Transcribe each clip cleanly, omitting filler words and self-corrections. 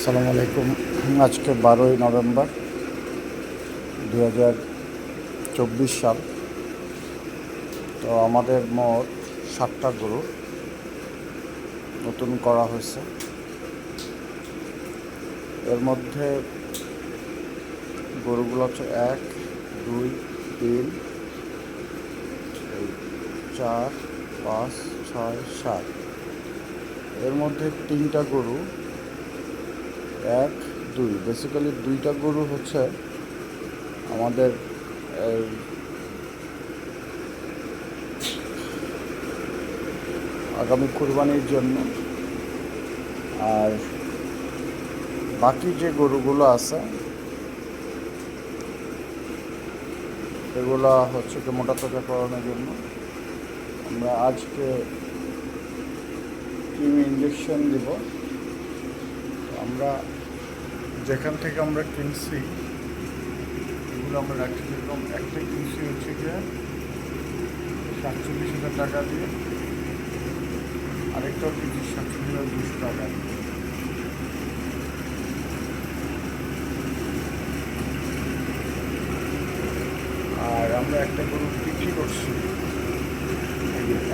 আসসালামু আলাইকুম। আজকে 12ই নভেম্বর 2024 সাল। তো আমাদের মোট 7টা গরু নতুন করা হয়েছে। এর মধ্যে গরুগুলো হচ্ছে 1, 2, 3, 4, 5, 6, 7। এর মধ্যে 3টা গরু 1, 2, বেসিক্যালি 2টা গরু হচ্ছে আমাদের আগামী কুরবানির জন্য। আর বাকি যে গরুগুলো আছে এগুলো হচ্ছে কি মোটা তাজা করানোর জন্য। আমরা আজকে কৃমি ইঞ্জেকশন দিব। আমরা যেখান থেকে আমরা কিনছি এগুলো আমরা রাখছি, যেরকম একটা কিনছি হচ্ছে গিয়ে 47,000 টাকা দিয়ে, আরেকটাও কিনছি 47,200 টাকা দিয়ে। আর আমরা একটা গরু বিক্রি করছি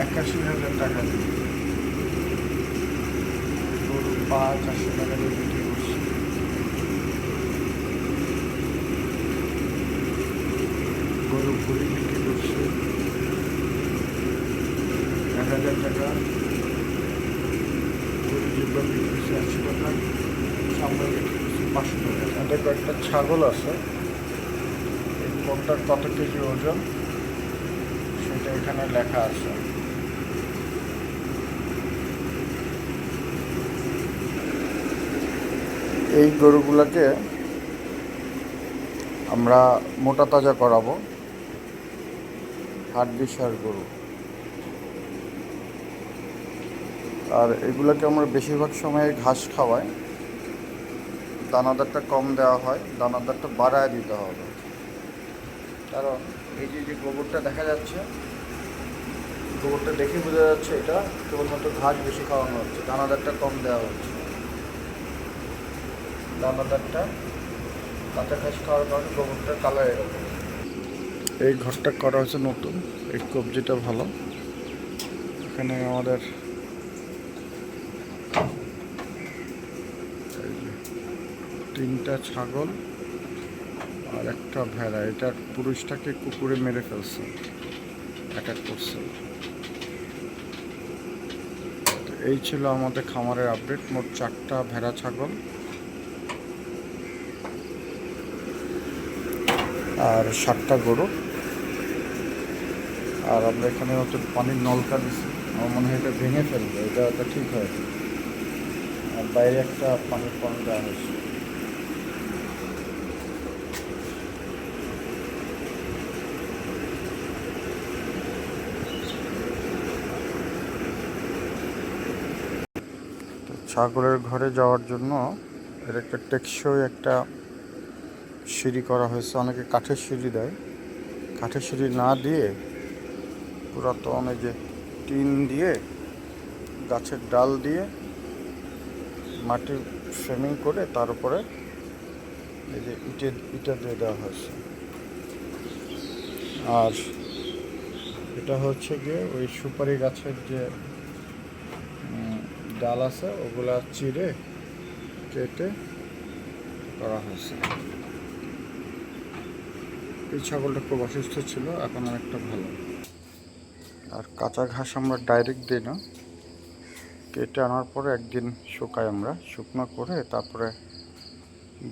81,000 টাকা দিয়ে। গরু 400 টাকা দিয়ে বিক্রি করছি। গরু ভুড়ি বিক্রি করছি 1,000 টাকা। গরু জিব্বা বিক্রি করছি 80 টাকা। সামনে বিক্রি করছি 500 টাকা। আমাদের কয়েকটা ছাগল আছে, এই কোনটার কত কেজি ওজন সেটা এখানে লেখা আছে। এই গরুগুলোকে আমরা মোটা তাজা করাবো, হাড্ডিসার গরু। আর এগুলোকে আমরা বেশিরভাগ সময় ঘাস খাওয়াই, দানাদারটা কম দেওয়া হয়, দানাদারটা বাড়ায় দিতে হবে। কারণ এই যে গোবরটা দেখা যাচ্ছে, গোবরটা দেখে বোঝা যাচ্ছে এটা কেবলমাত্র ঘাস বেশি খাওয়ানো হচ্ছে, দানাদারটা কম দেওয়া হচ্ছে। দানাদারটা কাঁচা ঘাস খাওয়ার কারণে গোবরটার কালার এরকম। এই ঘরটা করা হয়েছে নতুন, এই কবজিটা ভালো। এখানে আমাদের 3টা ছাগল আর একটা ভেড়া। এটার পুরুষটাকে কুকুরে মেরে ফেলছে, অ্যাটাক করছে। এই ছিল আমাদের খামারের আপডেট। মোট 4টা ভেড়া, ছাগল আর 7টা গরু। আর আমরা এখানে নতুন পানির নলকা দিচ্ছি। আমার মনে হয় এটা ভেঙে ফেলবে, এটা ঠিক হয়েছে। আর বাইরে একটা পানির কল দেওয়া হয়েছে। ছাগলের ঘরে যাওয়ার জন্য এর একটা টেকসই একটা সিঁড়ি করা হয়েছে। অনেকে কাঠের সিঁড়ি দেয়, কাঠের সিঁড়ি না দিয়ে পুরাতন এই যে টিন দিয়ে, গাছের ডাল দিয়ে মাটি ফ্রেমিং করে তার উপরে এই যে ইটা দিয়ে দেওয়া হয়েছে। আর এটা হচ্ছে গিয়ে ওই সুপারি গাছের যে ডাল আছে ওগুলা চিড়ে কেটে করা হয়েছে। এই ছাগলটা খুব অসুস্থ ছিল, এখন অনেকটা ভালো। আর কাঁচা ঘাস আমরা ডাইরেক্ট দিই না, কেটে আনার পরে একদিন শুকাই, আমরা শুকনো করে তারপরে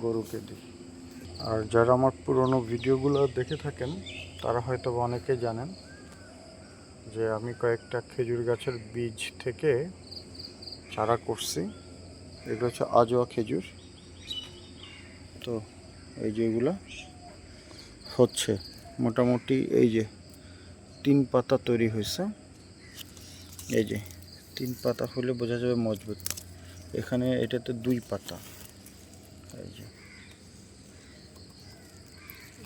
গরুকে দিই। আর যারা আমার পুরনো ভিডিওগুলো দেখে থাকেন তারা হয়তো অনেকে জানেন যে আমি কয়েকটা খেজুর গাছের বীজ থেকে চারা করছি। এগুলো হচ্ছে আজোয়া খেজুর। তো এই যে এগুলো হচ্ছে মোটামুটি এই যে 3 পাতা তৈরি হয়েছে। এই যে 3 পাতা হলে বোঝা যাবে মজবুত। এখানে এটাতে 2 পাতা, এই যে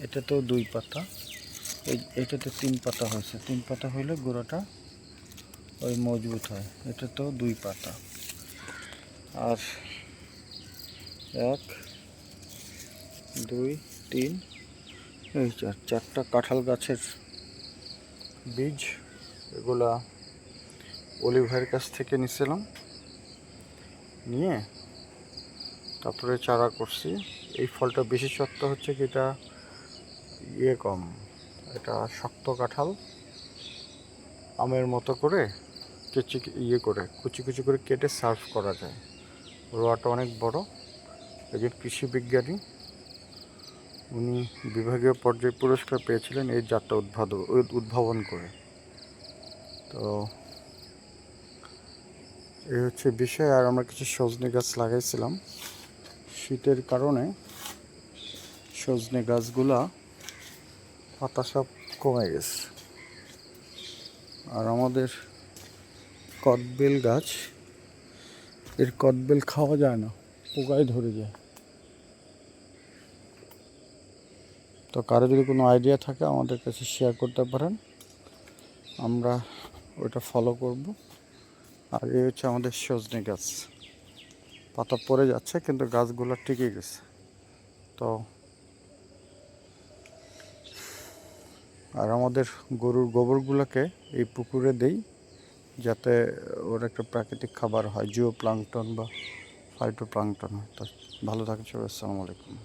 এটাতেও 2 পাতা, এটাতে 3 পাতা হয়েছে। 3 পাতা হলে গোড়াটা ওই মজবুত হয়। এটাতেও 2 পাতা। আর এক, দুই, তিন, এই চারটা কাঁঠাল গাছের বীজ। এগুলা অলিভ ভাইয়ের কাছ থেকে নিছিলাম, নিয়ে তারপরে চারা করছি। এই ফলটা বিশেষত্ব হচ্ছে কি, এটা কম, এটা শক্ত কাঁঠাল, আমের মতো করে কুচি কুচি করে কেটে সার্ভ করা যায়। রোয়াটা অনেক বড়। একজন কৃষি বিজ্ঞানী, উনি বিভাগীয় পর্যায়ে পুরস্কার পেয়েছিলেন এই জাতটা উদ্ভাবন করে। তো এই হচ্ছে বিষয়। আর আমরা কিছু সজনে গাছ লাগাইছিলাম, শীতের কারণে সজনে গাছগুলা পাতা সব কমে গেছে। আর আমাদের কদবেল গাছ, এর কদবেল খাওয়া যায় না, পোকায় ধরে যায়। তো কারো যদি কোনো আইডিয়া থাকে আমাদের কাছে শেয়ার করতে পারেন, আমরা ওটা ফলো করব। আর এই হচ্ছে আমাদের সজনে গাছ, পাতা পড়ে যাচ্ছে কিন্তু গাছগুলো টিকে গেছে। তো আর আমাদের গরুর গোবরগুলোকে এই পুকুরে দেই, যাতে ওর একটা প্রাকৃতিক খাবার হয়, জিও প্লাঙ্কটন বা ফাইটো প্লাঙ্কটন হয়। তো ভালো থাকেন সবাই, আসসালামু আলাইকুম।